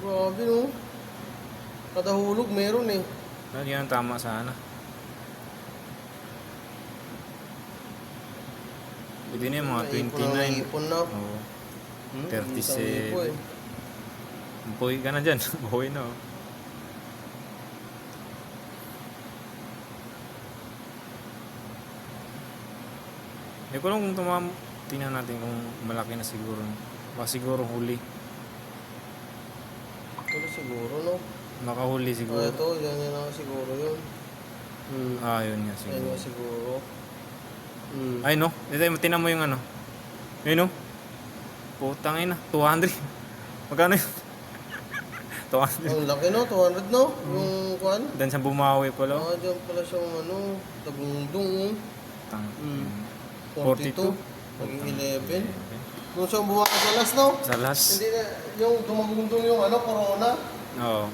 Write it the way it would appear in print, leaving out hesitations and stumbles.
Grabe no. Kada hulog meron eh. Yan ang tama sana. Pwede na yung mga Naipon na 29. naipon na. Oo. Isang 37. libo eh. Buhay ka na dyan. Buhay na oh. Hindi ko lang kung tingnan natin kung malaki na siguro. Baka siguro huli. Ito siguro no. Makahuli siguro. Ito, yan lang siguro yun. Yun nga Yan siguro. nga siguro. Ay no, tinan mo yung ano. Yun no. Putang ina, 200. Magkano yun? 200. Ang laki no, 200 no? Yung kuan. Dan sa bumawi pala. Diyan pala siyang ano, tagundong. Tang. 42. Maging 11. Kung siyang bumakas sa last no? Sa last. Hindi na, yung dumagundong yung ano, corona. Oo.